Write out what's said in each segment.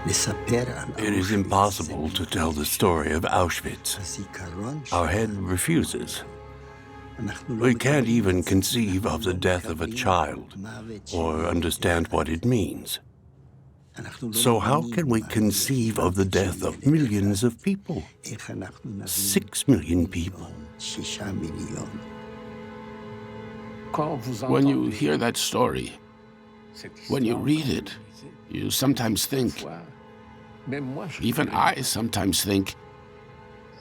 It is impossible to tell the story of Auschwitz. Our head refuses. We can't even conceive of the death of a child or understand what it means. So how can we conceive of the death of millions of people? 6 million people. When you hear that story, when you read it, you sometimes think, even I sometimes think,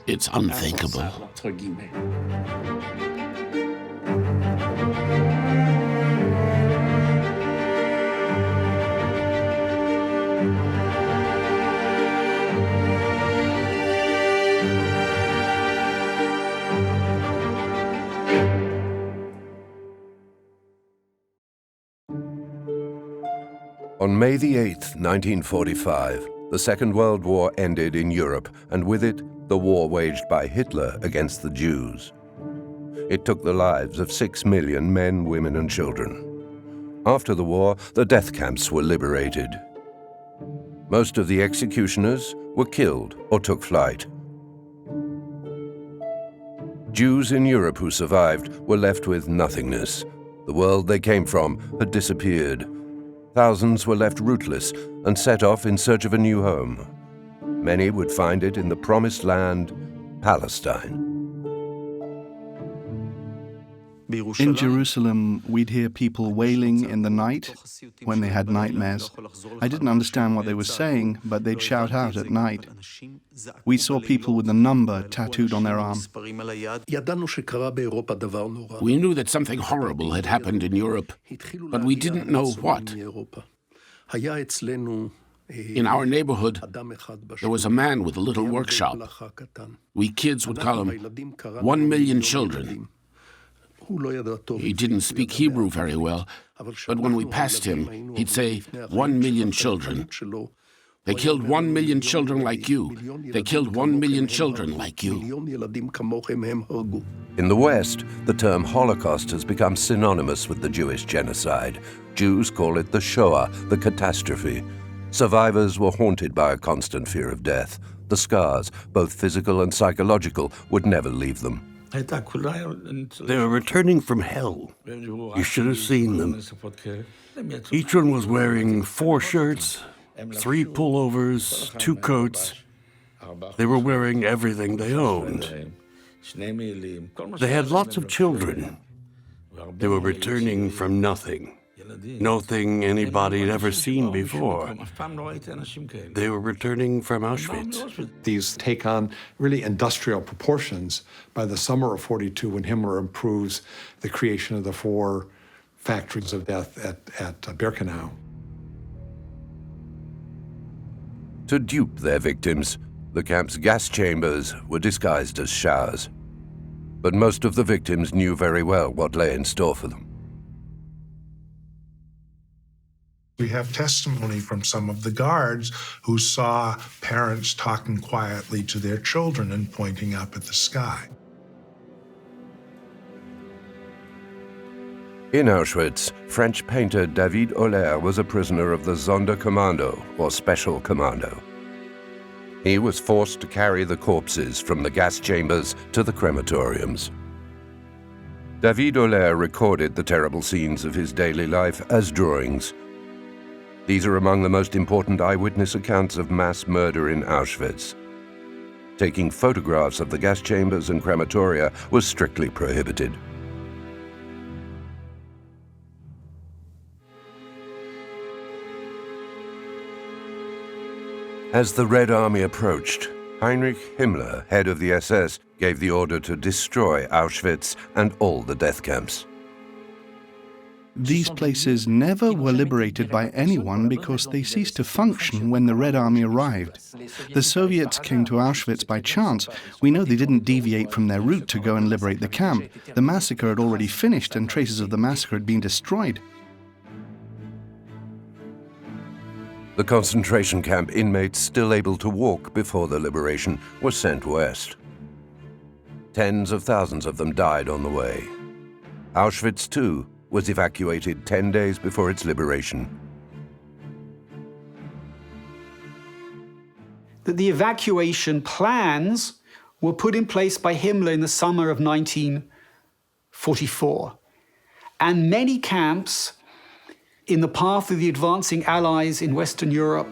it's unthinkable. On May the 8th, 1945, the Second World War ended in Europe, and with it, the war waged by Hitler against the Jews. It took the lives of 6 million men, women, and children. After the war, the death camps were liberated. Most of the executioners were killed or took flight. Jews in Europe who survived were left with nothingness. The world they came from had disappeared. Thousands were left rootless and set off in search of a new home. Many would find it in the promised land, Palestine. In Jerusalem, we'd hear people wailing in the night when they had nightmares. I didn't understand what they were saying, but they'd shout out at night. We saw people with a number tattooed on their arm. We knew that something horrible had happened in Europe, but we didn't know what. In our neighborhood, there was a man with a little workshop. We kids would call him 1 million children. He didn't speak Hebrew very well, but when we passed him, he'd say, 1 million children. They killed 1 million children like you. They killed 1 million children like you. In the West, the term Holocaust has become synonymous with the Jewish genocide. Jews call it the Shoah, the catastrophe. Survivors were haunted by a constant fear of death. The scars, both physical and psychological, would never leave them. They were returning from hell. You should have seen them. Each one was wearing 4 shirts, 3 pullovers, 2 coats. They were wearing everything they owned. They had lots of children. They were returning from nothing. Nothing anybody had ever seen before. They were returning from Auschwitz. These take on really industrial proportions by the summer of '42 when Himmler approves the creation of the 4 factories of death at Birkenau. To dupe their victims, the camp's gas chambers were disguised as showers. But most of the victims knew very well what lay in store for them. We have testimony from some of the guards who saw parents talking quietly to their children and pointing up at the sky. In Auschwitz, French painter David Holler was a prisoner of the Sonderkommando, or Special Commando. He was forced to carry the corpses from the gas chambers to the crematoriums. David Holler recorded the terrible scenes of his daily life as drawings. These are among the most important eyewitness accounts of mass murder in Auschwitz. Taking photographs of the gas chambers and crematoria was strictly prohibited. As the Red Army approached, Heinrich Himmler, head of the SS, gave the order to destroy Auschwitz and all the death camps. These places never were liberated by anyone because they ceased to function when the Red Army arrived. The Soviets came to Auschwitz by chance. We know they didn't deviate from their route to go and liberate the camp. The massacre had already finished and traces of the massacre had been destroyed. The concentration camp inmates still able to walk before the liberation were sent west. Tens of thousands of them died on the way. Auschwitz, too, was evacuated 10 days before its liberation. that the evacuation plans were put in place by Himmler in the summer of 1944. And many camps in the path of the advancing Allies in Western Europe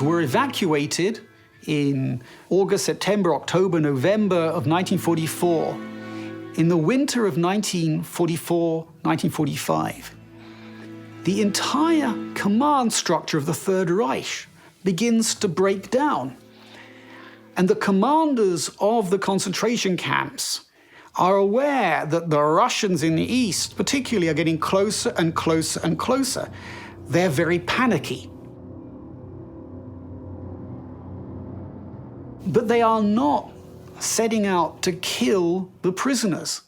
were evacuated in August, September, October, November of 1944. In the winter of 1944-1945, the entire command structure of the Third Reich begins to break down. And the commanders of the concentration camps are aware that the Russians in the East, particularly, are getting closer and closer and closer. They're very panicky. But they are not setting out to kill the prisoners.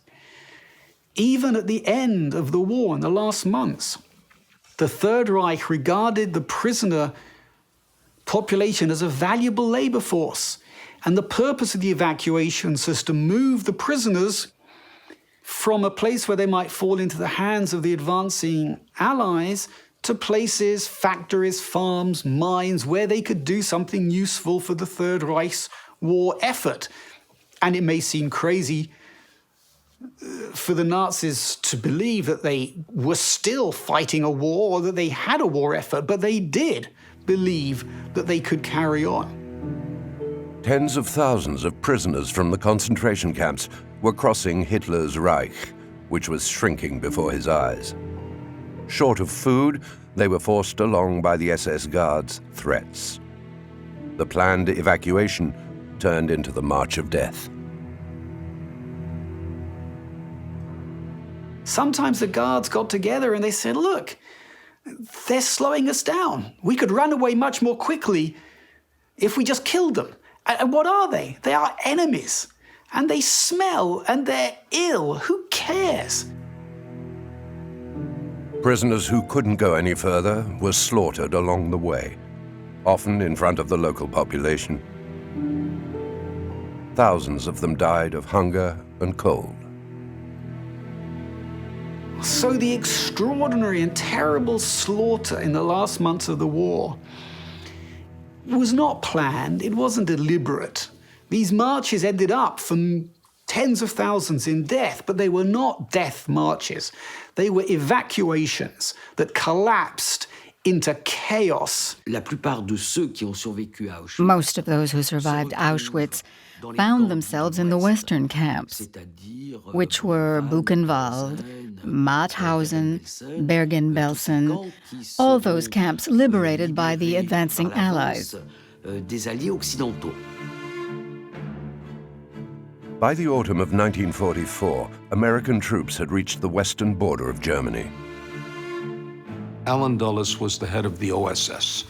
Even at the end of the war, in the last months, the Third Reich regarded the prisoner population as a valuable labor force. And the purpose of the evacuations is to move the prisoners from a place where they might fall into the hands of the advancing Allies to places, factories, farms, mines, where they could do something useful for the Third Reich's war effort. And it may seem crazy for the Nazis to believe that they were still fighting a war or that they had a war effort, but they did believe that they could carry on. Tens of thousands of prisoners from the concentration camps were crossing Hitler's Reich, which was shrinking before his eyes. Short of food, they were forced along by the SS Guards' threats. The planned evacuation turned into the March of Death. Sometimes the guards got together and they said, look, they're slowing us down. We could run away much more quickly if we just killed them. And what are they? They are enemies. And they smell and they're ill. Who cares? Prisoners who couldn't go any further were slaughtered along the way, often in front of the local population. Thousands of them died of hunger and cold. So the extraordinary and terrible slaughter in the last months of the war was not planned, it wasn't deliberate. These marches ended up from tens of thousands in death, but they were not death marches. They were evacuations that collapsed into chaos. Most of those who survived Auschwitz found themselves in the Western camps, which were Buchenwald, Mauthausen, Bergen-Belsen, all those camps liberated by the advancing Allies. By the autumn of 1944, American troops had reached the western border of Germany. Allen Dulles was the head of the OSS,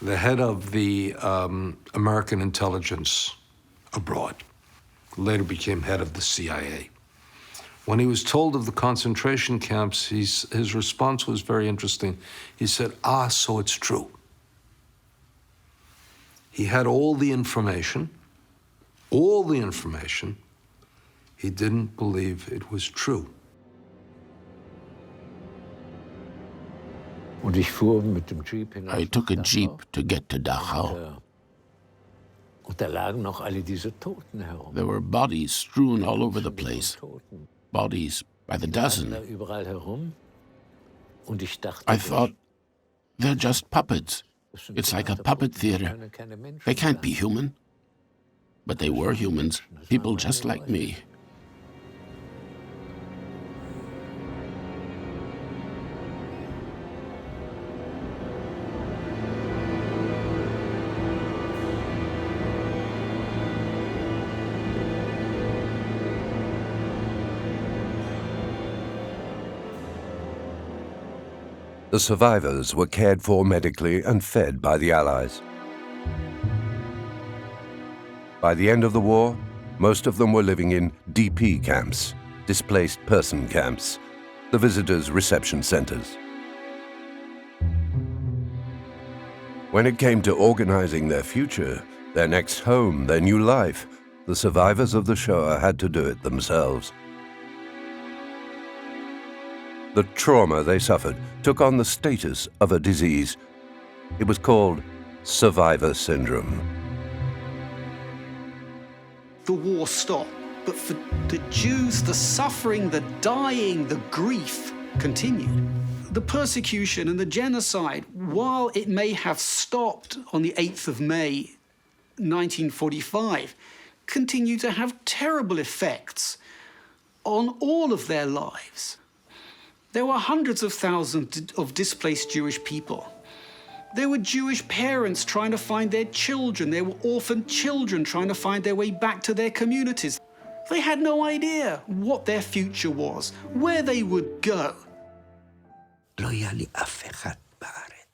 the head of the American intelligence abroad, later became head of the CIA. When he was told of the concentration camps, his response was very interesting. He said, so it's true. He had all the information. He didn't believe it was true. I took a jeep to get to Dachau. There were bodies strewn all over the place, bodies by the dozen. I thought, they're just puppets. It's like a puppet theater. They can't be human. But they were humans, people just like me. The survivors were cared for medically and fed by the Allies. By the end of the war, most of them were living in DP camps, displaced person camps, the visitors' reception centers. When it came to organizing their future, their next home, their new life, the survivors of the Shoah had to do it themselves. The trauma they suffered took on the status of a disease. It was called survivor syndrome. The war stopped, but for the Jews, the suffering, the dying, the grief continued. The persecution and the genocide, while it may have stopped on the 8th of May, 1945, continued to have terrible effects on all of their lives. There were hundreds of thousands of displaced Jewish people. There were Jewish parents trying to find their children. There were orphaned children trying to find their way back to their communities. They had no idea what their future was, where they would go.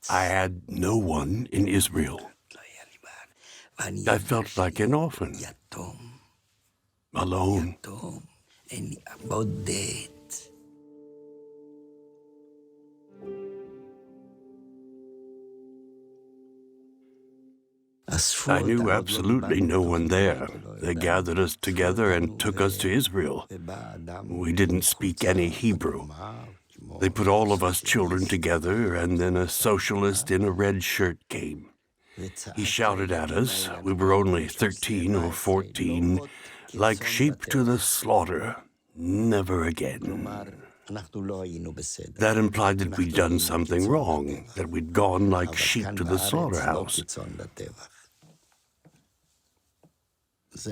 I had no one in Israel. I felt like an orphan, alone. I knew absolutely no one there. They gathered us together and took us to Israel. We didn't speak any Hebrew. They put all of us children together, and then a socialist in a red shirt came. He shouted at us. We were only 13 or 14, like sheep to the slaughter. Never again. That implied that we'd done something wrong, that we'd gone like sheep to the slaughterhouse.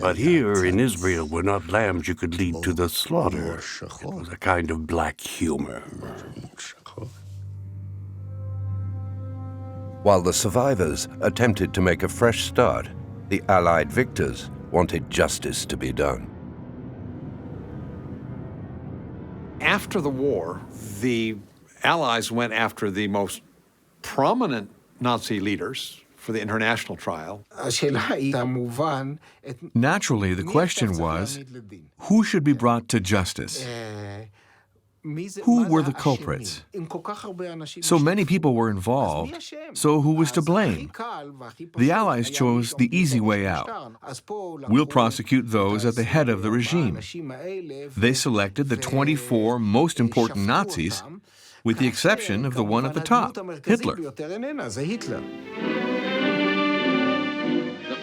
But here in Israel, we're not lambs you could lead to the slaughter. It was a kind of black humor. While the survivors attempted to make a fresh start, the Allied victors wanted justice to be done. After the war, the Allies went after the most prominent Nazi leaders for the international trial. Naturally, the question was, who should be brought to justice? Who were the culprits? So many people were involved, so who was to blame? The Allies chose the easy way out. We'll prosecute those at the head of the regime. They selected the 24 most important Nazis, with the exception of the one at the top, Hitler. The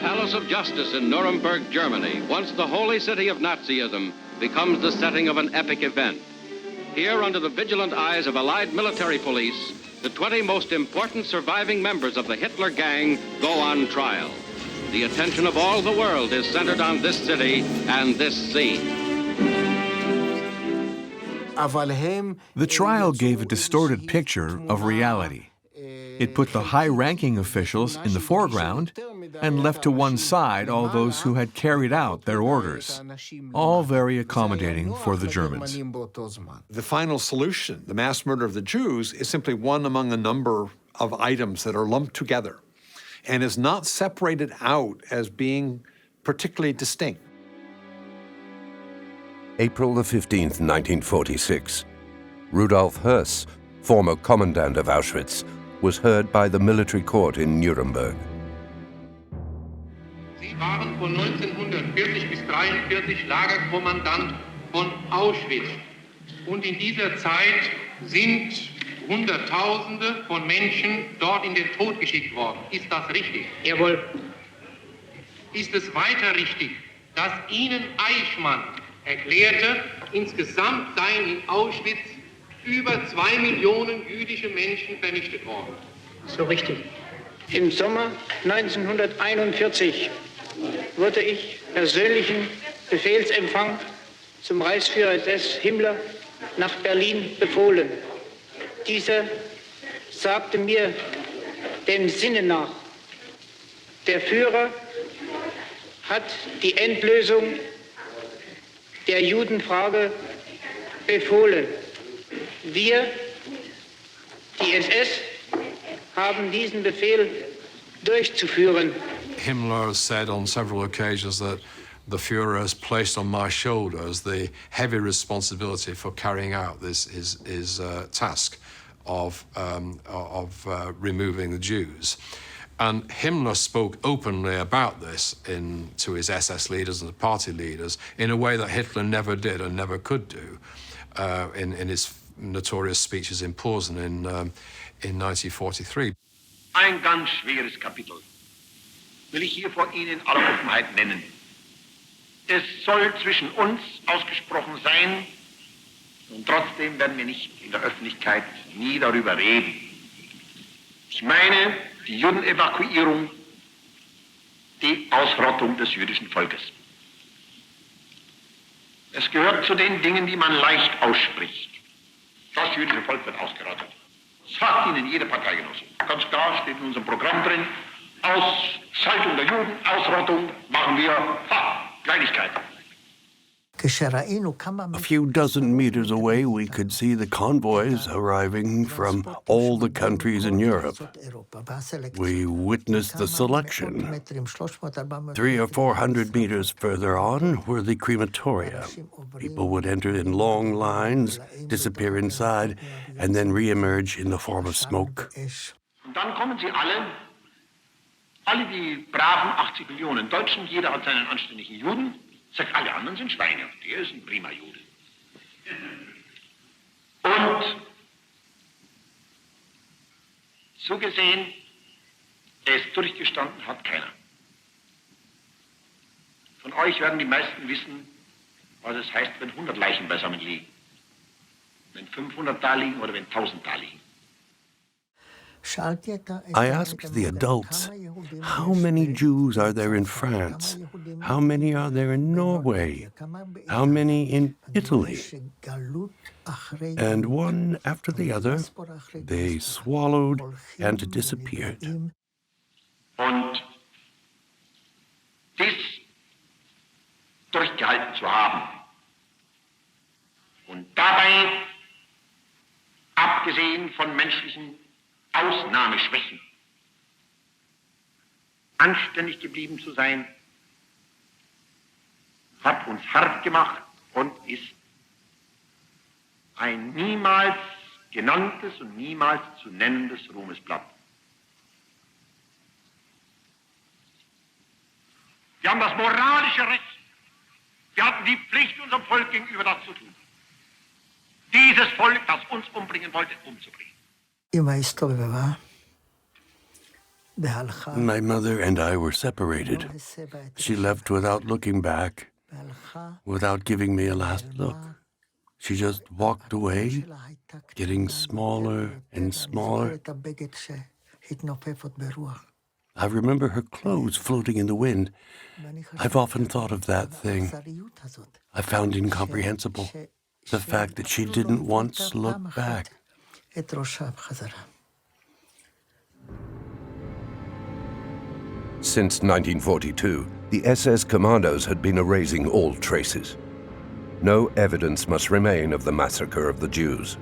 Palace of Justice in Nuremberg, Germany, once the holy city of Nazism, becomes the setting of an epic event. Here, under the vigilant eyes of Allied military police, the 20 most important surviving members of the Hitler Gang go on trial. The attention of all the world is centered on this city and this scene. The trial gave a distorted picture of reality. It put the high-ranking officials in the foreground and left to one side all those who had carried out their orders, all very accommodating for the Germans. The final solution, the mass murder of the Jews, is simply one among a number of items that are lumped together and is not separated out as being particularly distinct. April the 15th, 1946. Rudolf Höss, former commandant of Auschwitz, was heard by the military court in Nuremberg. Sie waren von 1940 bis 1943 Lagerkommandant von Auschwitz. Und in dieser Zeit sind Hunderttausende von Menschen dort in den Tod geschickt worden. Ist das richtig? Jawohl. Ist es weiter richtig, dass Ihnen Eichmann erklärte, insgesamt seien in Auschwitz über 2 Millionen jüdische Menschen vernichtet worden? So richtig. Im Sommer 1941 wurde ich persönlichen Befehlsempfang zum Reichsführer SS Himmler nach Berlin befohlen. Dieser sagte mir dem Sinne nach, der Führer hat die Endlösung der Judenfrage befohlen. Wir, die SS, haben diesen Befehl durchzuführen. Himmler said on several occasions that the Führer has placed on my shoulders the heavy responsibility for carrying out his task of removing the Jews. And Himmler spoke openly about this to his SS leaders and the party leaders in a way that Hitler never did and never could do in his notorious speeches in Posen in 1943. Ein ganz schweres Kapitel will ich hier vor Ihnen in aller Offenheit nennen. Es soll zwischen uns ausgesprochen sein, und trotzdem werden wir nicht in der Öffentlichkeit nie darüber reden. Ich meine die Judenevakuierung, die Ausrottung des jüdischen Volkes. Es gehört zu den Dingen, die man leicht ausspricht. Das jüdische Volk wird ausgerottet. Sagt Ihnen jede Parteigenosse. Ganz klar steht in unserem Programm drin, Ausschaltung der Juden, Ausrottung machen wir, Kleinigkeit. A few dozen meters away, we could see the convoys arriving from all the countries in Europe. We witnessed the selection. 300 or 400 meters further on were the crematoria. People would enter in long lines, disappear inside, and then re-emerge in the form of smoke. Und dann kommen sie alle die braven 80 Millionen Deutschen, jeder hat seinen anständigen Juden, sagt, alle anderen sind Schweine, der ist ein prima Jude. Und so gesehen, es durchgestanden hat keiner. Von euch werden die meisten wissen, was es heißt, wenn 100 Leichen beisammen liegen. Wenn 500 da liegen oder wenn 1000 da liegen. I asked the adults, how many Jews are there in France? How many are there in Norway? How many in Italy? And one after the other, they swallowed and disappeared. Und dies durchgehalten zu haben und dabei, abgesehen von menschlichen Ausnahmeschwächen, anständig geblieben zu sein, hat uns hart gemacht und ist ein niemals genanntes und niemals zu nennendes Ruhmesblatt. Wir haben das moralische Recht, wir hatten die Pflicht, unserem Volk gegenüber das zu tun. Dieses Volk, das uns umbringen wollte, umzubringen. My mother and I were separated. She left without looking back, without giving me a last look. She just walked away, getting smaller and smaller. I remember her clothes floating in the wind. I've often thought of that thing. I found incomprehensible the fact that she didn't once look back. Since 1942, the SS commandos had been erasing all traces. No evidence must remain of the massacre of the Jews.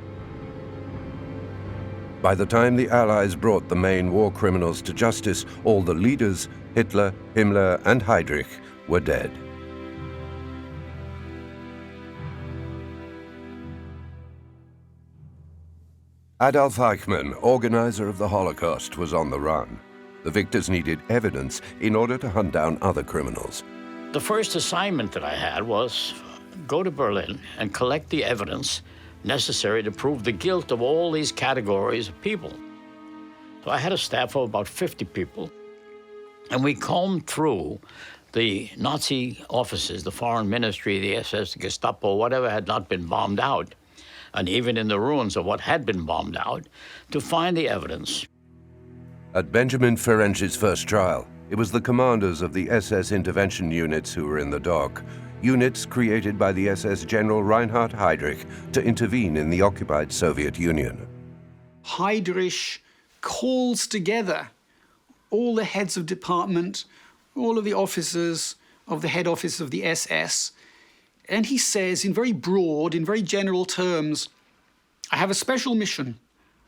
By the time the Allies brought the main war criminals to justice, all the leaders, Hitler, Himmler, and Heydrich, were dead. Adolf Eichmann, organizer of the Holocaust, was on the run. The victors needed evidence in order to hunt down other criminals. The first assignment that I had was go to Berlin and collect the evidence necessary to prove the guilt of all these categories of people. So I had a staff of about 50 people, and we combed through the Nazi offices, the Foreign Ministry, the SS, the Gestapo, whatever had not been bombed out, and even in the ruins of what had been bombed out, to find the evidence. At Benjamin Ferenczi's first trial, it was the commanders of the SS intervention units who were in the dock, units created by the SS General Reinhard Heydrich to intervene in the occupied Soviet Union. Heydrich calls together all the heads of department, all of the officers of the head office of the SS, and he says in very broad, in very general terms, I have a special mission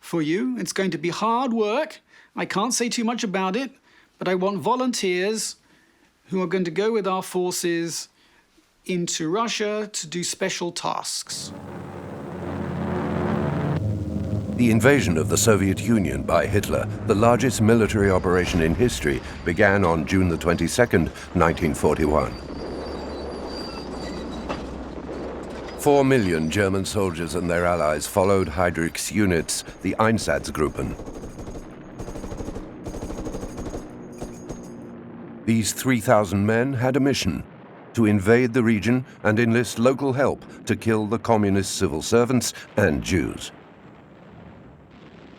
for you. It's going to be hard work. I can't say too much about it, but I want volunteers who are going to go with our forces into Russia to do special tasks. The invasion of the Soviet Union by Hitler, the largest military operation in history, began on June the 22nd, 1941. 4 million German soldiers and their allies followed Heydrich's units, the Einsatzgruppen. These 3,000 men had a mission: to invade the region and enlist local help to kill the communist civil servants and Jews.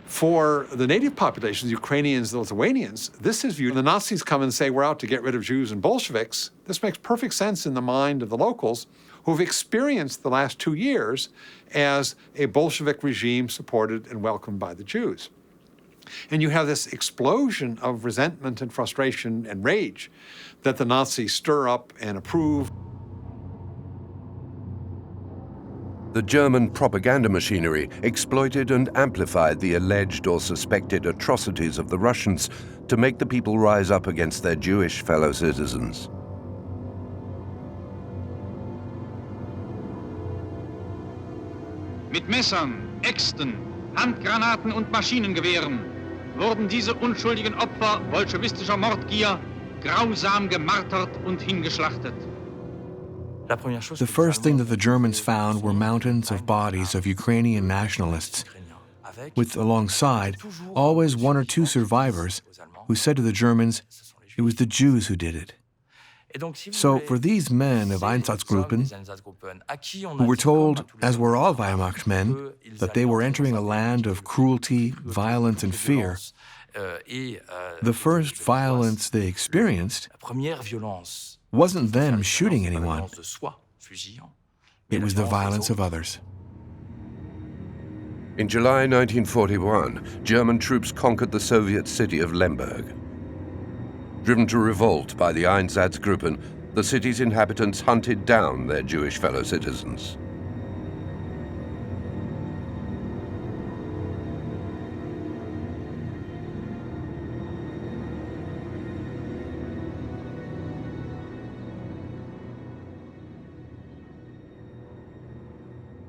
For the native populations, Ukrainians, the Lithuanians, this is viewed. The Nazis come and say, we're out to get rid of Jews and Bolsheviks. This makes perfect sense in the mind of the locals who've experienced the last 2 years as a Bolshevik regime supported and welcomed by the Jews. And you have this explosion of resentment and frustration and rage that the Nazis stir up and approve. The German propaganda machinery exploited and amplified the alleged or suspected atrocities of the Russians to make the people rise up against their Jewish fellow citizens. Mit Messern, Äxten, Handgranaten und Maschinengewehren wurden diese unschuldigen Opfer bolschewistischer Mordgier grausam gemartert und hingeschlachtet. The first thing that the Germans found were mountains of bodies of Ukrainian nationalists, with alongside always one or two survivors who said to the Germans, it was the Jews who did it. So for these men of Einsatzgruppen, who were told, as were all Wehrmacht men, that they were entering a land of cruelty, violence, and fear, the first violence they experienced wasn't them shooting anyone. It was the violence of others. In July 1941, German troops conquered the Soviet city of Lemberg. Driven to revolt by the Einsatzgruppen, the city's inhabitants hunted down their Jewish fellow citizens.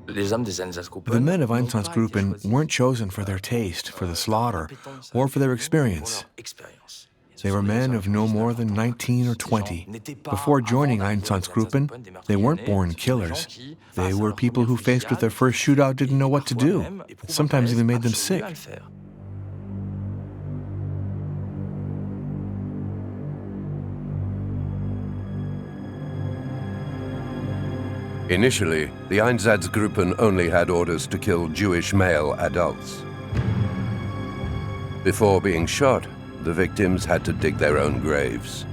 The men of Einsatzgruppen weren't chosen for their taste, for the slaughter, or for their experience. They were men of no more than 19 or 20. Before joining Einsatzgruppen, they weren't born killers. They were people who, faced with their first shootout, didn't know what to do. It sometimes even made them sick. Initially, the Einsatzgruppen only had orders to kill Jewish male adults. Before being shot, the victims had to dig their own graves.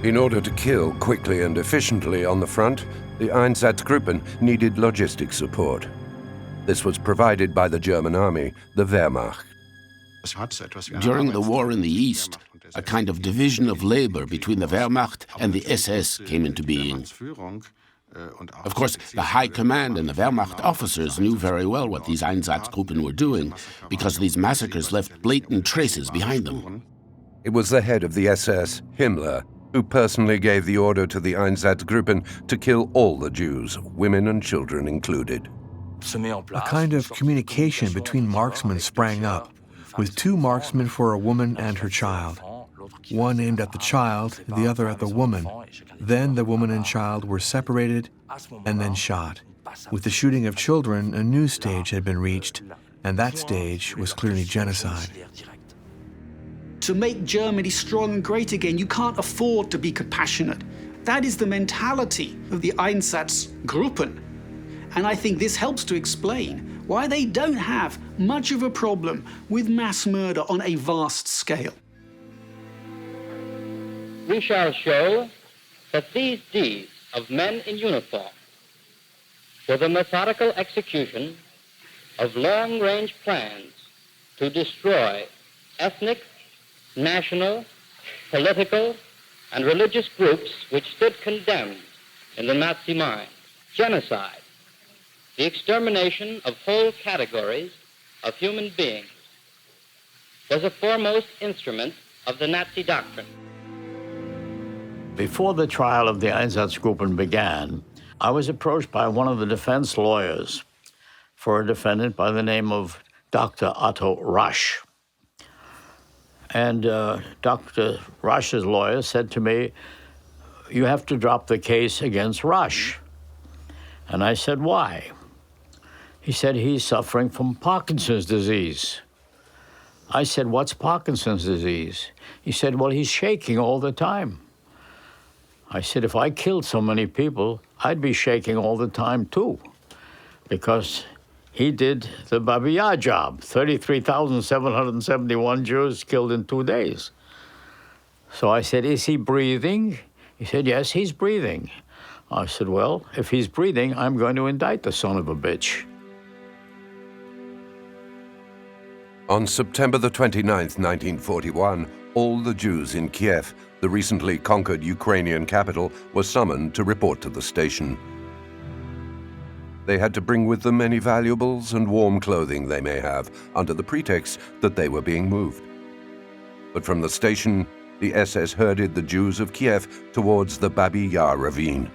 In order to kill quickly and efficiently on the front, the Einsatzgruppen needed logistic support. This was provided by the German army, the Wehrmacht. During the war in the East, a kind of division of labor between the Wehrmacht and the SS came into being. Of course, the high command and the Wehrmacht officers knew very well what these Einsatzgruppen were doing, because these massacres left blatant traces behind them. It was the head of the SS, Himmler, who personally gave the order to the Einsatzgruppen to kill all the Jews, women and children included. A kind of communication between marksmen sprang up, with two marksmen for a woman and her child. One aimed at the child, the other at the woman. Then the woman and child were separated and then shot. With the shooting of children, a new stage had been reached, and that stage was clearly genocide. To make Germany strong and great again, you can't afford to be compassionate. That is the mentality of the Einsatzgruppen. And I think this helps to explain why they don't have much of a problem with mass murder on a vast scale. We shall show that these deeds of men in uniform were the methodical execution of long-range plans to destroy ethnic, national, political, and religious groups which stood condemned in the Nazi mind. Genocide, the extermination of whole categories of human beings was a foremost instrument of the Nazi doctrine. Before the trial of the Einsatzgruppen began, I was approached by one of the defense lawyers for a defendant by the name of Dr. Otto Rasch. And Dr. Rasch's lawyer said to me, "You have to drop the case against Rasch." And I said, "Why?" He said, "He's suffering from Parkinson's disease." I said, "What's Parkinson's disease?" He said, "Well, he's shaking all the time." I said, "If I killed so many people, I'd be shaking all the time too, because he did the WWII job, 33,771 Jews killed in 2 days." So I said, "Is he breathing?" He said, "Yes, he's breathing." I said, "Well, if he's breathing, I'm going to indict the son of a bitch." On September the 29th, 1941, all the Jews in Kiev, the recently conquered Ukrainian capital, were summoned to report to the station. They had to bring with them any valuables and warm clothing they may have, under the pretext that they were being moved. But from the station, the SS herded the Jews of Kiev towards the Babi Yar ravine.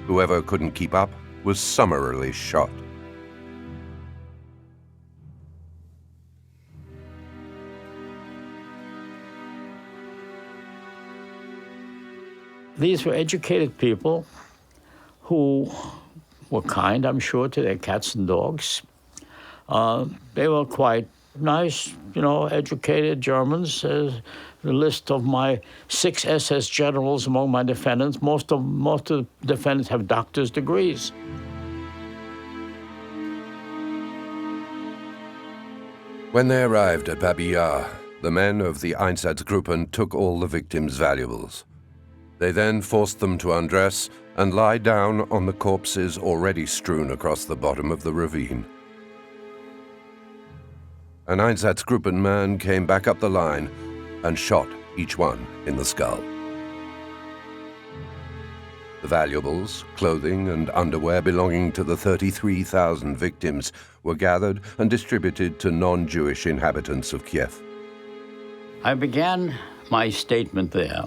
Whoever couldn't keep up was summarily shot. These were educated people who were kind, I'm sure, to their cats and dogs. They were quite nice, educated Germans. The list of my 6 SS generals among my defendants, most of the defendants have doctor's degrees. When they arrived at Babi Yar, the men of the Einsatzgruppen took all the victims' valuables. They then forced them to undress and lie down on the corpses already strewn across the bottom of the ravine. An Einsatzgruppen man came back up the line and shot each one in the skull. The valuables, clothing, and underwear belonging to the 33,000 victims were gathered and distributed to non-Jewish inhabitants of Kiev. I began my statement there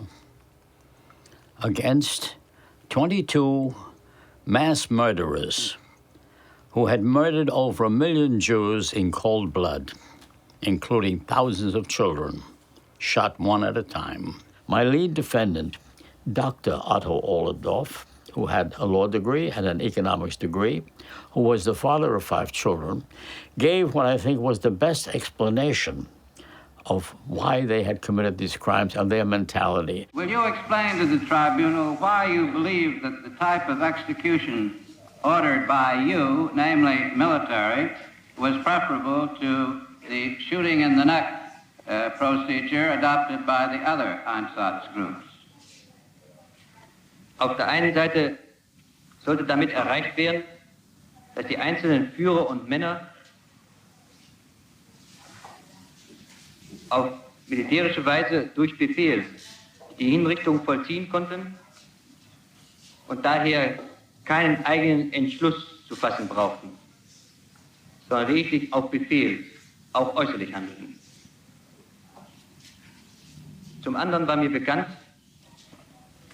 against 22 mass murderers who had murdered over 1 million Jews in cold blood, including thousands of children, shot one at a time. My lead defendant, Dr. Otto Ohlendorf, who had a law degree and an economics degree, who was the father of 5 children, gave what I think was the best explanation of why they had committed these crimes and their mentality. Will you explain to the tribunal why you believe that the type of execution ordered by you, namely military, was preferable to the shooting in the neck procedure adopted by the other Einsatzgroups? Auf der einen Seite sollte damit erreicht werden, dass die einzelnen Führer und Männer auf militärische Weise durch Befehl die Hinrichtung vollziehen konnten und daher keinen eigenen Entschluss zu fassen brauchten, sondern lediglich auf Befehl, auch äußerlich handelten. Zum anderen war mir bekannt,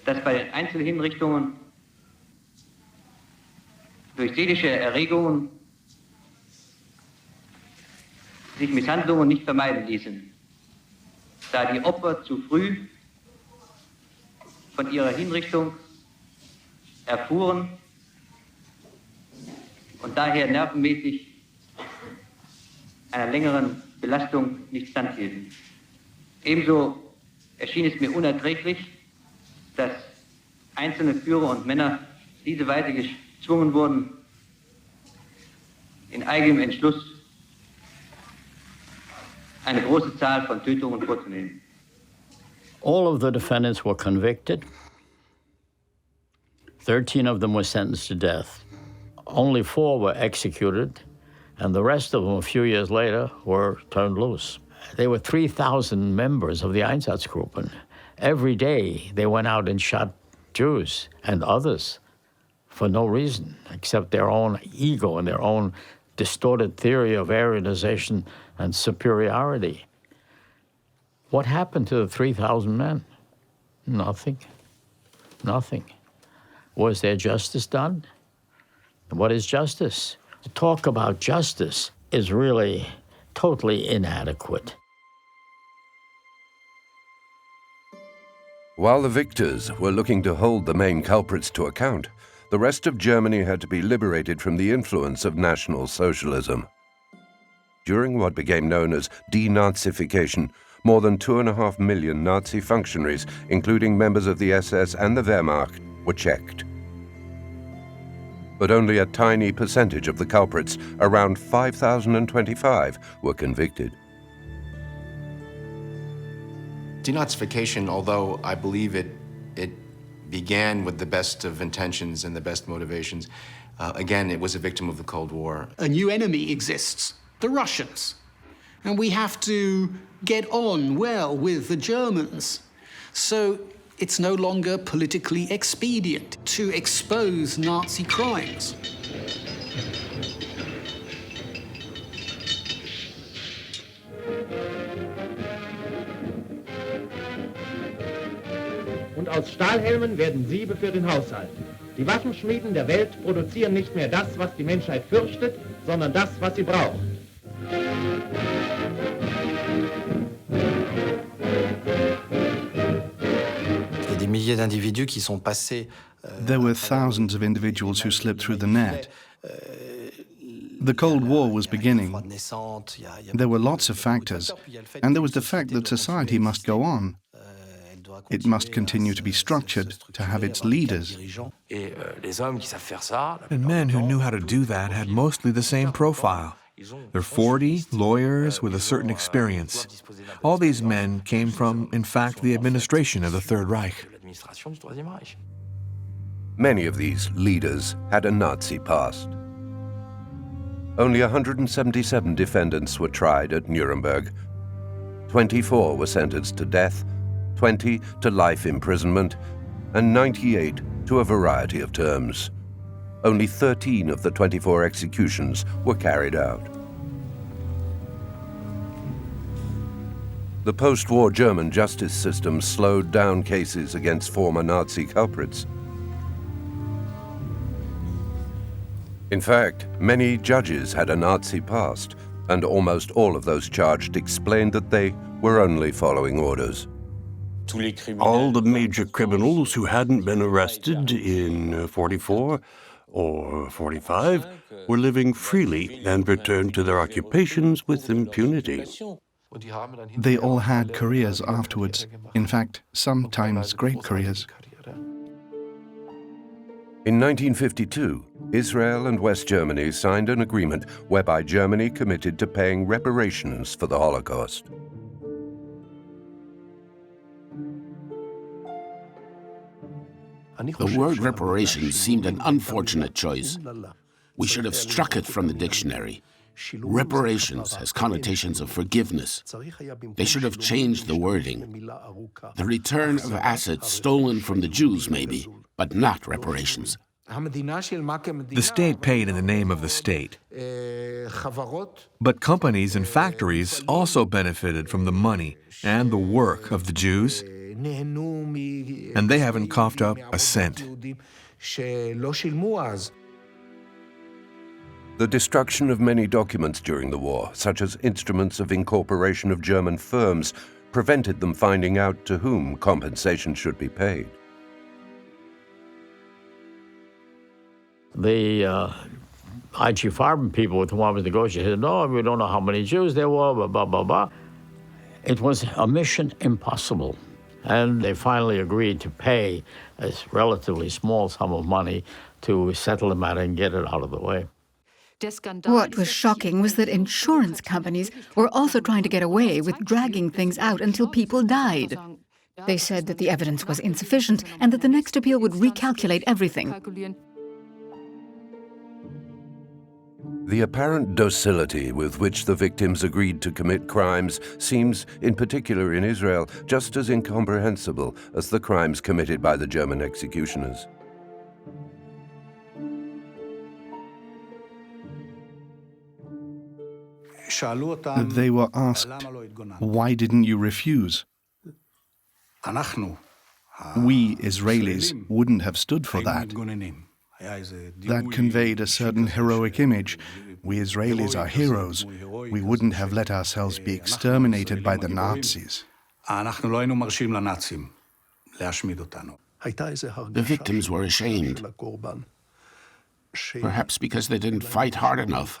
dass bei den Einzelhinrichtungen durch seelische Erregungen sich Misshandlungen nicht vermeiden ließen, da die Opfer zu früh von ihrer Hinrichtung erfuhren und daher nervenmäßig einer längeren Belastung nicht standhielten. Ebenso erschien es mir unerträglich, dass einzelne Führer und Männer diese Weise gezwungen wurden, in eigenem Entschluss eine große Zahl von Tötungen vorzunehmen. All of the defendants were convicted. 13 of them were sentenced to death. Only 4 were executed, and the rest of them, a few years later, were turned loose. There were 3,000 members of the Einsatzgruppen. Every day, they went out and shot Jews and others for no reason except their own ego and their own distorted theory of Aryanization and superiority. What happened to the 3,000 men? Nothing. Nothing. Was there justice done? What is justice? To talk about justice is really totally inadequate. While the victors were looking to hold the main culprits to account, the rest of Germany had to be liberated from the influence of National Socialism. During what became known as denazification, more than 2.5 million Nazi functionaries, including members of the SS and the Wehrmacht, were checked. But only a tiny percentage of the culprits, around 5,025, were convicted. Denazification, although I believe it began with the best of intentions and the best motivations, again, it was a victim of the Cold War. A new enemy exists, the Russians. And we have to get on well with the Germans. So it's no longer politically expedient to expose Nazi crimes. Und aus Stahlhelmen werden Siebe für den Haushalt. Die Waffenschmieden der Welt produzieren nicht mehr das, was die Menschheit fürchtet, sondern das, was sie braucht. There were thousands of individuals who slipped through the net. The Cold War was beginning. There were lots of factors, and there was the fact that society must go on. It must continue to be structured, to have its leaders. And men who knew how to do that had mostly the same profile. They're 40 lawyers with a certain experience. All these men came from, in fact, the administration of the Third Reich. Many of these leaders had a Nazi past. Only 177 defendants were tried at Nuremberg. 24 were sentenced to death, 20 to life imprisonment, and 98 to a variety of terms. Only 13 of the 24 executions were carried out. The post-war German justice system slowed down cases against former Nazi culprits. In fact, many judges had a Nazi past, and almost all of those charged explained that they were only following orders. All the major criminals who hadn't been arrested in 44 or 45 were living freely and returned to their occupations with impunity. They all had careers afterwards. In fact, sometimes great careers. In 1952, Israel and West Germany signed an agreement whereby Germany committed to paying reparations for the Holocaust. The word reparations seemed an unfortunate choice. We should have struck it from the dictionary. Reparations has connotations of forgiveness. They should have changed the wording. The return of assets stolen from the Jews, maybe, but not reparations. The state paid in the name of the state. But companies and factories also benefited from the money and the work of the Jews, and they haven't coughed up a cent. The destruction of many documents during the war, such as instruments of incorporation of German firms, prevented them finding out to whom compensation should be paid. The IG Farben people with whom I was negotiating said, no, we don't know how many Jews there were, blah, blah, blah, blah. It was a mission impossible. And they finally agreed to pay a relatively small sum of money to settle the matter and get it out of the way. What was shocking was that insurance companies were also trying to get away with dragging things out until people died. They said that the evidence was insufficient and that the next appeal would recalculate everything. The apparent docility with which the victims agreed to commit crimes seems, in particular in Israel, just as incomprehensible as the crimes committed by the German executioners. They were asked, why didn't you refuse? We Israelis wouldn't have stood for that. That conveyed a certain heroic image. We Israelis are heroes. We wouldn't have let ourselves be exterminated by the Nazis. The victims were ashamed, perhaps because they didn't fight hard enough,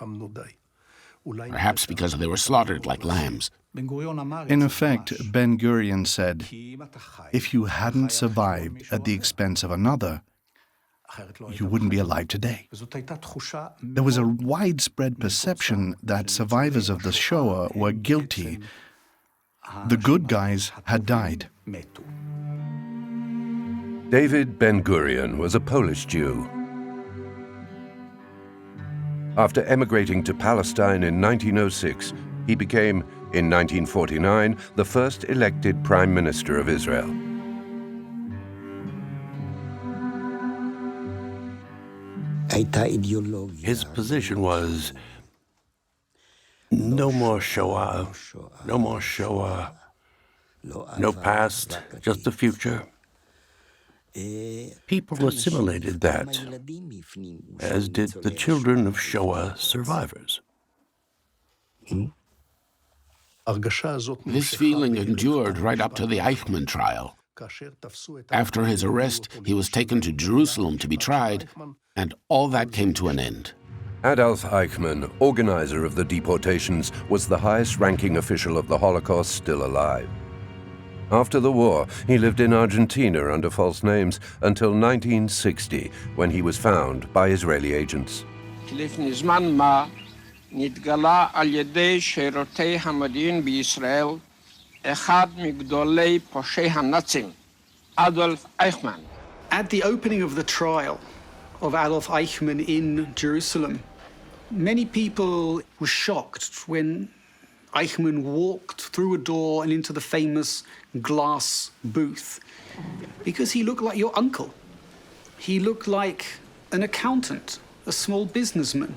perhaps because they were slaughtered like lambs. In effect, Ben-Gurion said, if you hadn't survived at the expense of another, you wouldn't be alive today. There was a widespread perception that survivors of the Shoah were guilty. The good guys had died. David Ben-Gurion was a Polish Jew. After emigrating to Palestine in 1906, he became, in 1949, the first elected Prime Minister of Israel. His position was, no more Shoah, no more Shoah, no past, just the future. People assimilated that, as did the children of Shoah survivors. This feeling endured right up to the Eichmann trial. After his arrest, he was taken to Jerusalem to be tried, and all that came to an end. Adolf Eichmann, organizer of the deportations, was the highest-ranking official of the Holocaust still alive. After the war, he lived in Argentina under false names until 1960, when he was found by Israeli agents. נתגלה על ידי שירותי המודיעין בישראל אחד מגדולי פושעי הנאצים, Adolf Eichmann. At the opening of the trial of Adolf Eichmann in Jerusalem, many people were shocked when Eichmann walked through a door and into the famous glass booth, because he looked like your uncle. He looked like an accountant, a small businessman.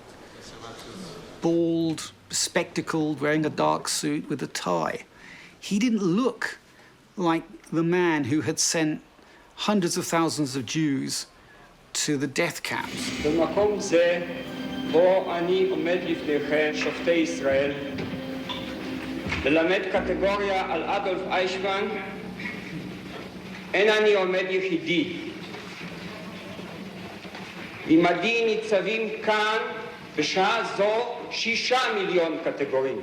Bald, spectacled, wearing a dark suit with a tie. He didn't look like the man who had sent hundreds of thousands of Jews to the death camps. במקום זה, בו אני עומד לפניכם, שופטי ישראל, ללמד קטגוריה על אדולף אייכמן, אין אני עומד יחידי. עמדי ניצבים כאן בשעה זו 6 מיליון קטגורים.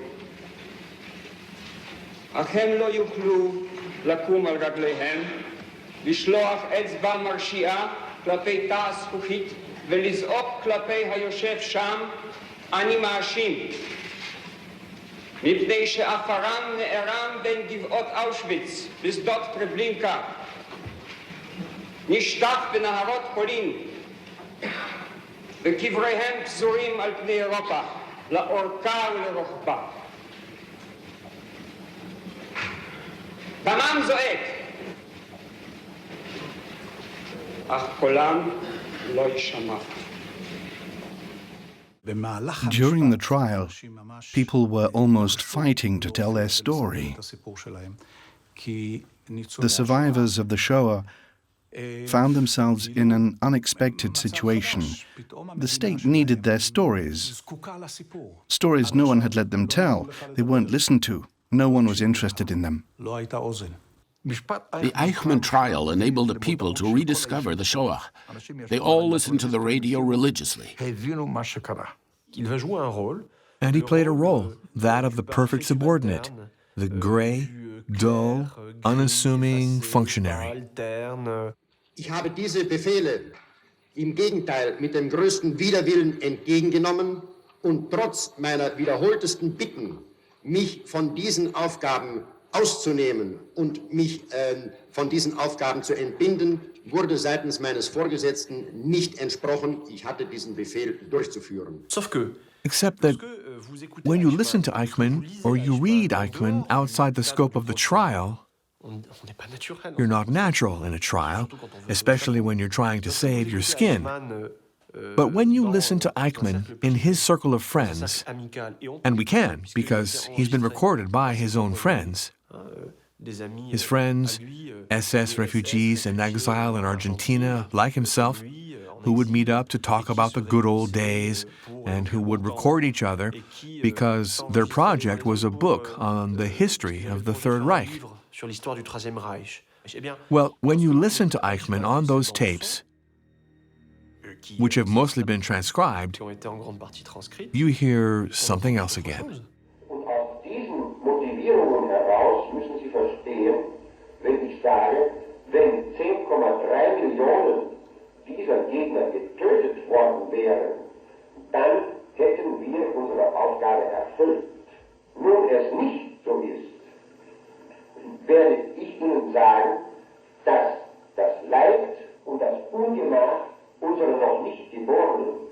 אך הם לא יוכלו לקום על רגליהם, לשלוח אצבע מרשיעה כלפי תא הזכוכית ולזעוק כלפי היושב שם, אני מאשים. מפני שאפרם נערם בין גבעות אושוויץ לשדות טרבלינקה, נשטף בנהרות פולין, וקבריהם פזורים על פני אירופה, לאורכה ולרוחבה. דמם זועק, אך קולם לא יישמע. During the trial, people were almost fighting to tell their story. The survivors of the Shoah found themselves in an unexpected situation. The state needed their stories. Stories no one had let them tell. They weren't listened to. No one was interested in them. The Eichmann trial enabled the people to rediscover the Shoah. They all listened to the radio religiously. And he played a role, that of the perfect subordinate, the gray, dull, unassuming functionary. Ich habe diese Befehle im Gegenteil mit dem größten Widerwillen entgegengenommen und trotz meiner wiederholtesten Bitten, mich von diesen Aufgaben auszunehmen und mich von diesen Aufgaben zu entbinden, wurde seitens meines Vorgesetzten nicht entsprochen. Ich hatte diesen Befehl durchzuführen. Except that when you listen to Eichmann or you read Eichmann outside the scope of the trial, you're not natural in a trial, especially when you're trying to save your skin. But when you listen to Eichmann in his circle of friends, and we can because he's been recorded by his own friends, his friends, SS refugees in exile in Argentina, like himself, who would meet up to talk about the good old days and who would record each other because their project was a book on the history of the Third Reich. Well, when you listen to Eichmann on those tapes, which have mostly been transcribed, you hear something else again. Und aus diesen Motivierungen heraus müssen Sie verstehen, wenn ich sage, wenn 10,3 Millionen dieser Gegner getötet worden wären, dann hätten wir unsere Aufgabe erfüllt. Nun es nicht so ist, werde ich Ihnen sagen, dass das Leid und das Ungemach unsere noch nicht Geborenen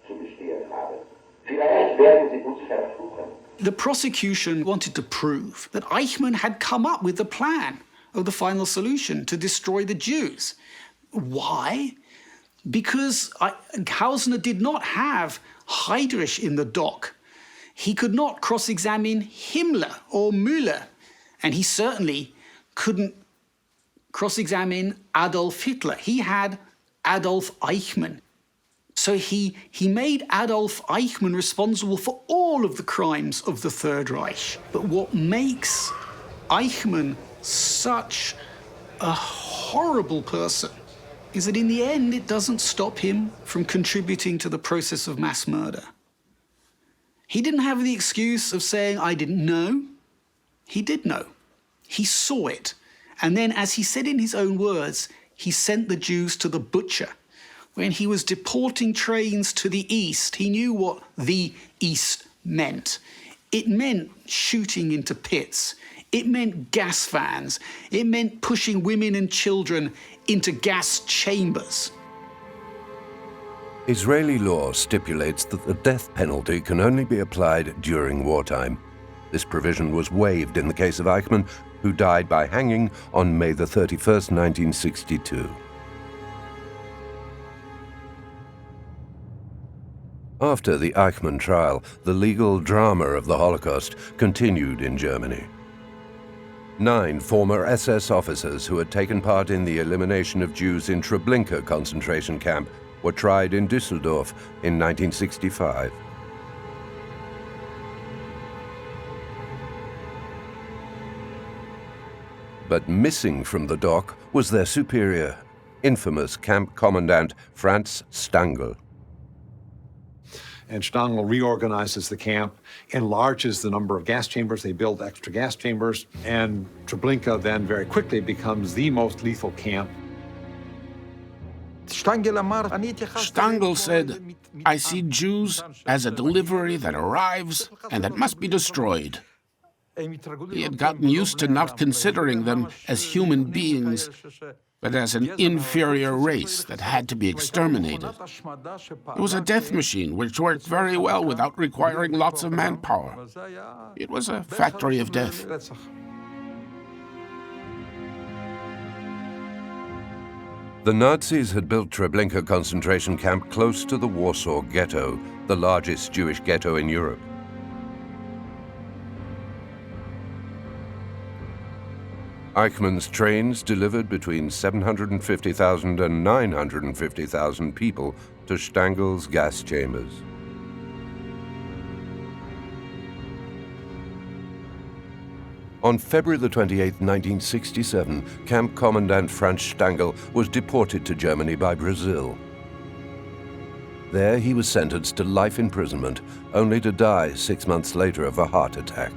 zu bestehen haben. Vielleicht werden sie uns verfluchen. The prosecution wanted to prove that Eichmann had come up with the plan of the final solution to destroy the Jews. Why? Because Hausner did not have Heydrich in the dock. He could not cross-examine Himmler or Müller, and he certainly couldn't cross-examine Adolf Hitler. He had Adolf Eichmann. So he made Adolf Eichmann responsible for all of the crimes of the Third Reich. But what makes Eichmann such a horrible person is that in the end, it doesn't stop him from contributing to the process of mass murder. He didn't have the excuse of saying, I didn't know. He did know. He saw it. And then, as he said in his own words, he sent the Jews to the butcher. When he was deporting trains to the east, he knew what the east meant. It meant shooting into pits. It meant gas vans. It meant pushing women and children into gas chambers. Israeli law stipulates that the death penalty can only be applied during wartime. This provision was waived in the case of Eichmann, who died by hanging on May the 31st, 1962. After the Eichmann trial, the legal drama of the Holocaust continued in Germany. 9 former SS officers who had taken part in the elimination of Jews in Treblinka concentration camp were tried in Düsseldorf in 1965. But missing from the dock was their superior, infamous camp commandant Franz Stangl. And Stangl reorganizes the camp, enlarges the number of gas chambers. They build extra gas chambers. And Treblinka then very quickly becomes the most lethal camp. Stangl said, I see Jews as a delivery that arrives and that must be destroyed. He had gotten used to not considering them as human beings, but as an inferior race that had to be exterminated. It was a death machine which worked very well without requiring lots of manpower. It was a factory of death. The Nazis had built Treblinka concentration camp close to the Warsaw Ghetto, the largest Jewish ghetto in Europe. Eichmann's trains delivered between 750,000 and 950,000 people to Stangl's gas chambers. On February the 28th, 1967, Camp Commandant Franz Stangl was deported to Germany by Brazil. There he was sentenced to life imprisonment, only to die 6 months later of a heart attack.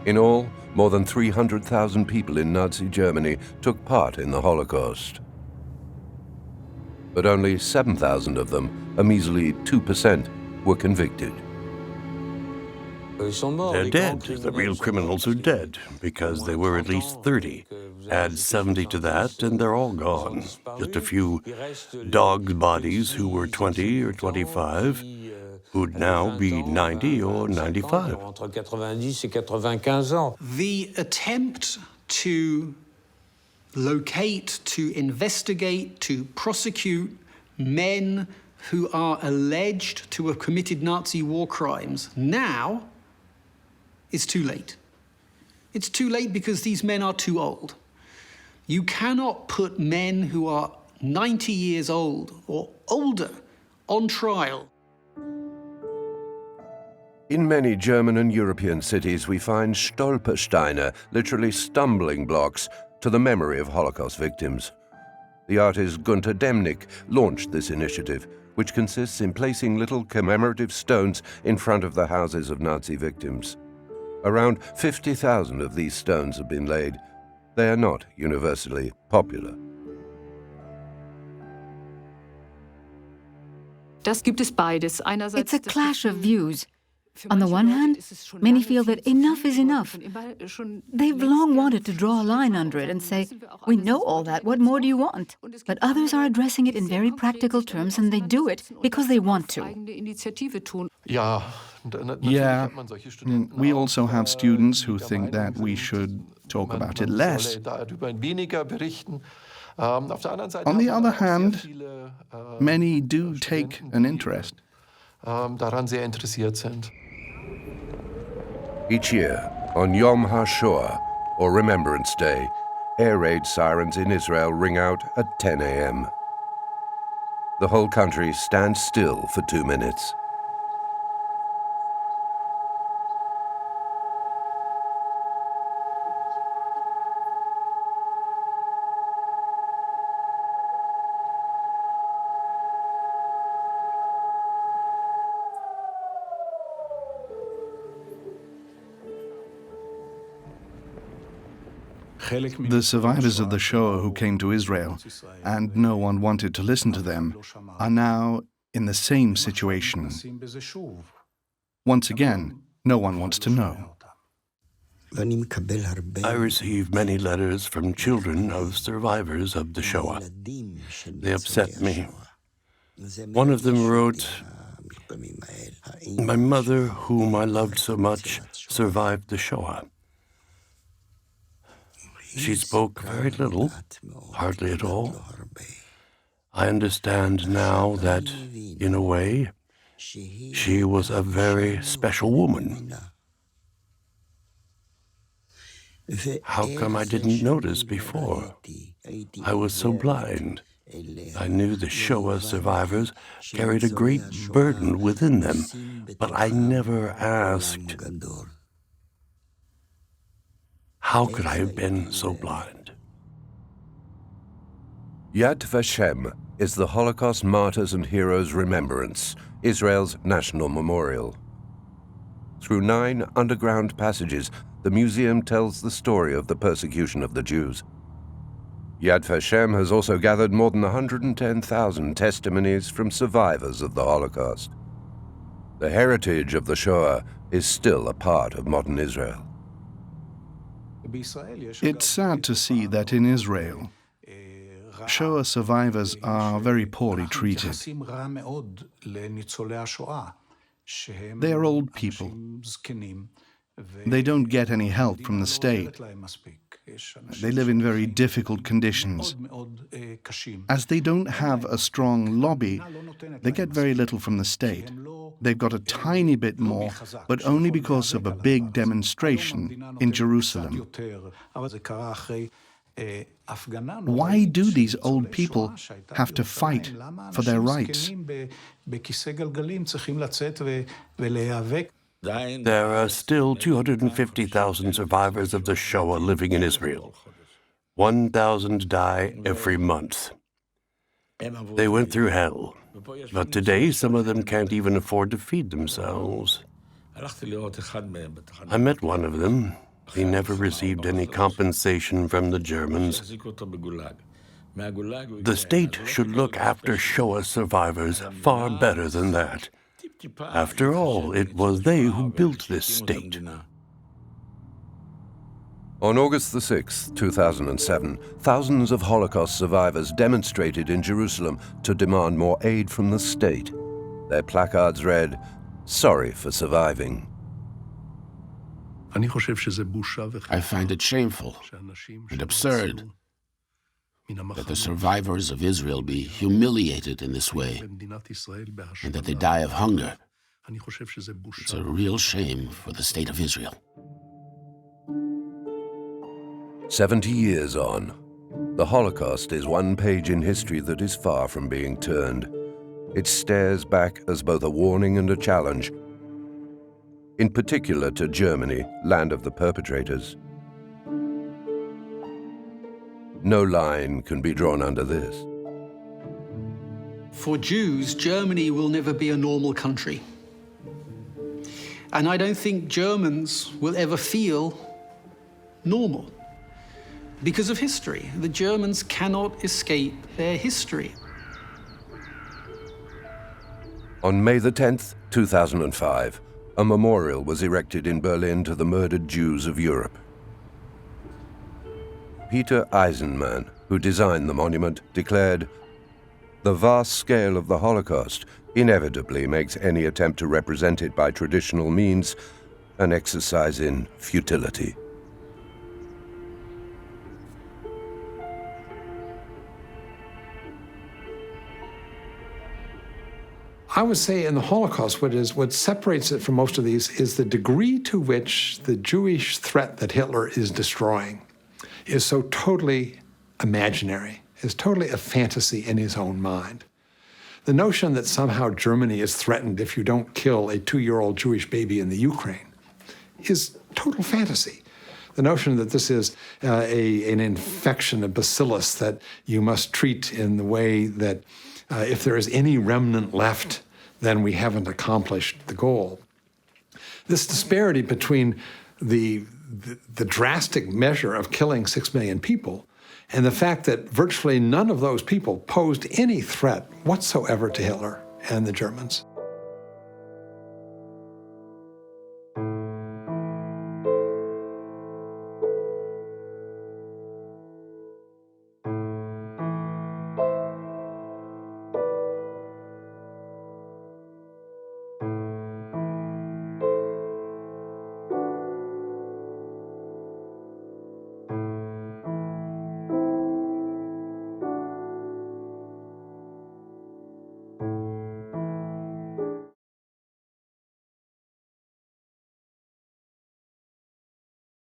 In all, more than 300,000 people in Nazi Germany took part in the Holocaust. But only 7,000 of them, a measly 2%, were convicted. They're dead. The real criminals are dead, because they were at least 30. Add 70 to that, and they're all gone. Just a few dog bodies who were 20 or 25, who'd now be 90 or 95. The attempt to locate, to investigate, to prosecute men who are alleged to have committed Nazi war crimes now, it's too late. It's too late because these men are too old. You cannot put men who are 90 years old or older on trial. In many German and European cities, we find Stolpersteine, literally stumbling blocks, to the memory of Holocaust victims. The artist Gunter Demnig launched this initiative, which consists in placing little commemorative stones in front of the houses of Nazi victims. Around 50,000 of these stones have been laid. They are not universally popular. It's a clash of views. On the one hand, many feel that enough is enough. They've long wanted to draw a line under it and say, we know all that, what more do you want? But others are addressing it in very practical terms, and they do it because they want to. Yeah, we also have students who think that we should talk about it less. On the other hand, many do take an interest. Each year, on Yom HaShoah, or Remembrance Day, air raid sirens in Israel ring out at 10 a.m. The whole country stands still for 2 minutes. The survivors of the Shoah who came to Israel, and no one wanted to listen to them, are now in the same situation. Once again, no one wants to know. I receive many letters from children of survivors of the Shoah. They upset me. One of them wrote, "My mother, whom I loved so much, survived the Shoah. She spoke very little, hardly at all. I understand now that, in a way, she was a very special woman. How come I didn't notice before? I was so blind. I knew the Shoah survivors carried a great burden within them, but I never asked, how could I have been so blind?" Yad Vashem is the Holocaust Martyrs and Heroes Remembrance, Israel's national memorial. Through 9 underground passages, the museum tells the story of the persecution of the Jews. Yad Vashem has also gathered more than 110,000 testimonies from survivors of the Holocaust. The heritage of the Shoah is still a part of modern Israel. It's sad to see that in Israel, Shoah survivors are very poorly treated. They are old people. They don't get any help from the state. They live in very difficult conditions. As they don't have a strong lobby, they get very little from the state. They've got a tiny bit more, but only because of a big demonstration in Jerusalem. Why do these old people have to fight for their rights? There are still 250,000 survivors of the Shoah living in Israel. 1,000 die every month. They went through hell, but today some of them can't even afford to feed themselves. I met one of them. He never received any compensation from the Germans. The state should look after Shoah survivors far better than that. After all, it was they who built this state. On August the 6th, 2007, thousands of Holocaust survivors demonstrated in Jerusalem to demand more aid from the state. Their placards read, "Sorry for surviving." I find it shameful and absurd that the survivors of Israel be humiliated in this way, and that they die of hunger. It's a real shame for the state of Israel. 70 years on, the Holocaust is one page in history that is far from being turned. It stares back as both a warning and a challenge, in particular to Germany, land of the perpetrators. No line can be drawn under this. For Jews, Germany will never be a normal country. And I don't think Germans will ever feel normal because of history. The Germans cannot escape their history. On May the 10th, 2005, a memorial was erected in Berlin to the murdered Jews of Europe. Peter Eisenman, who designed the monument, declared, "The vast scale of the Holocaust inevitably makes any attempt to represent it by traditional means an exercise in futility." I would say in the Holocaust, what separates it from most of these is the degree to which the Jewish threat that Hitler is destroying is so totally imaginary, is totally a fantasy in his own mind. The notion that somehow Germany is threatened if you don't kill a 2-year-old Jewish baby in the Ukraine is total fantasy. The notion that this is an infection, a bacillus that you must treat in the way that if there is any remnant left, then we haven't accomplished the goal. This disparity between the drastic measure of killing 6 million people and the fact that virtually none of those people posed any threat whatsoever to Hitler and the Germans.